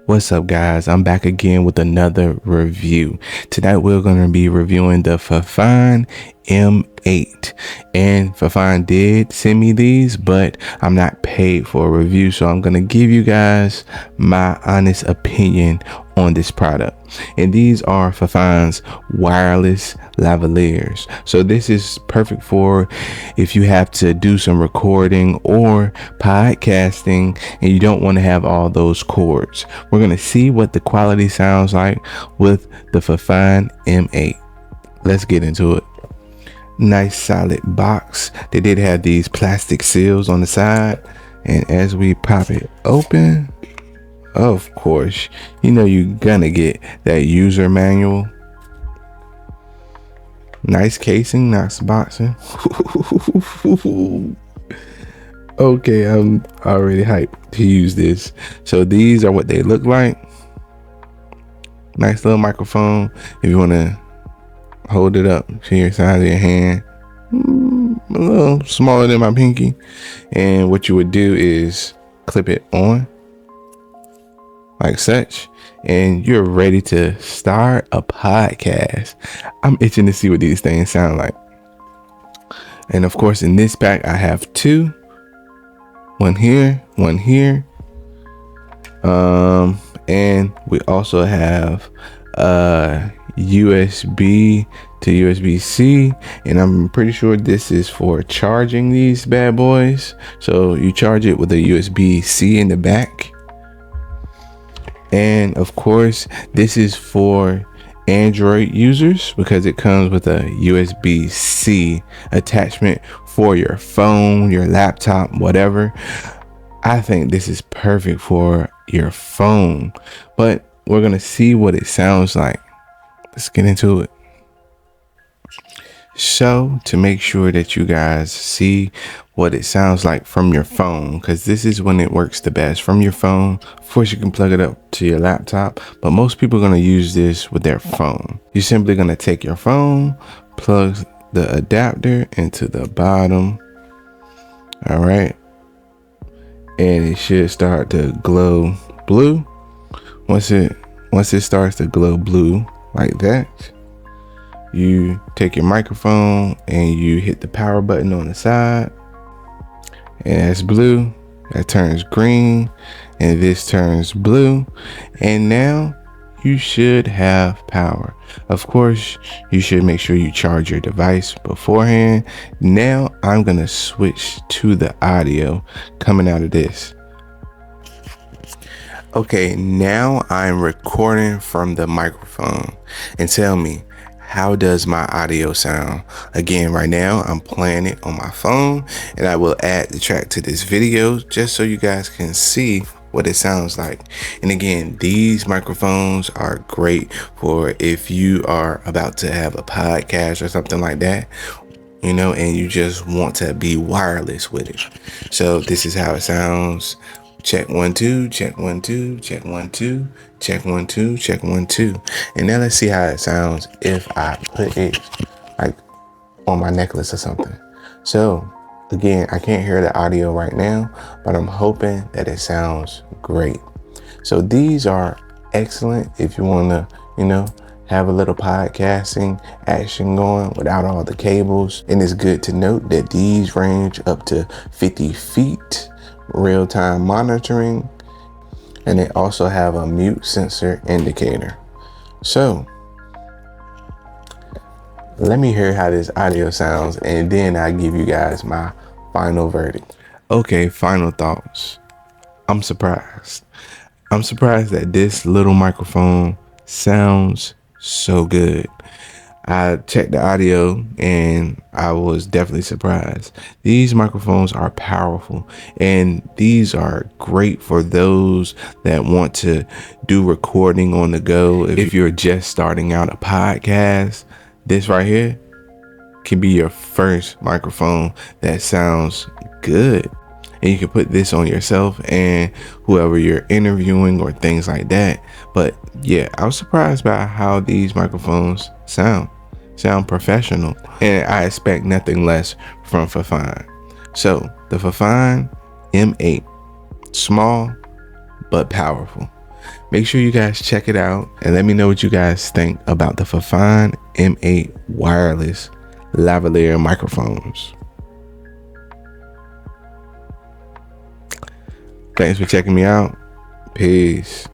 What's up, guys? I'm back again with another review. Tonight we're going to be reviewing the Fifine M8, and Fifine did send me these, but I'm not paid for a review, so I'm going to give you guys my honest opinion on this product. And these are Fifine's wireless lavaliers. So this is perfect for if you have to do some recording or podcasting and you don't want to have all those cords. We're going to see what the quality sounds like with the Fifine M8. Let's get into it. Nice solid box. They did have these plastic seals on the side, and as we pop it open, of course, you know you're gonna get that user manual. Nice casing, nice boxing. Okay, I'm already hyped to use this. So these are what they look like. Nice little microphone. If you want to hold it up to your side of your hand, a little smaller than my pinky. And what you would do is clip it on like such, and you're ready to start a podcast. I'm itching to see what these things sound like. And of course, in this pack I have two, one here, and we also have USB to USB-C, and I'm pretty sure this is for charging these bad boys. So you charge it with a USB-C in the back. And of course, this is for Android users because it comes with a USB-C attachment for your phone, your laptop, whatever. I think this is perfect for your phone, but we're gonna see what it sounds like. Let's get into it. So to make sure that you guys see what it sounds like from your phone, because this is when it works the best from your phone. Of course, you can plug it up to your laptop, but most people are going to use this with their phone. You're simply going to take your phone, plug the adapter into the bottom. All right. And it should start to glow blue. Once it starts to glow blue like that, you take your microphone and you hit the power button on the side, and that's blue. That turns green, and this turns blue, and now you should have power. Of course, you should make sure you charge your device beforehand. Now I'm gonna switch to the audio coming out of this. Okay, now I'm recording from the microphone, and tell me, how does my audio sound? Again, right now I'm playing it on my phone, and I will add the track to this video just so you guys can see what it sounds like. And again, these microphones are great for if you are about to have a podcast or something like that, you know, and you just want to be wireless with it. So this is how it sounds. Check 1 2, check 1 2, check 1 2, check 1 2, check 1 2. And now let's see how it sounds if I put it like on my necklace or something. So again, I can't hear the audio right now, but I'm hoping that it sounds great. So these are excellent if you want to, you know, have a little podcasting action going without all the cables. And it's good to note that these range up to 50 feet. Real-time monitoring, and they also have a mute sensor indicator. So let me hear how this audio sounds, and then I'll give you guys my final verdict. Okay, final thoughts. I'm surprised that this little microphone sounds so good. I checked the audio and I was definitely surprised. These microphones are powerful, and these are great for those that want to do recording on the go. If you're just starting out a podcast, this right here can be your first microphone that sounds good. And you can put this on yourself and whoever you're interviewing or things like that. But yeah, I was surprised by how these microphones sound professional, and I expect nothing less from Fifine. So the Fifine M8, small but powerful. Make sure you guys check it out and let me know what you guys think about the Fifine M8 wireless lavalier microphones. Thanks for checking me out. Peace.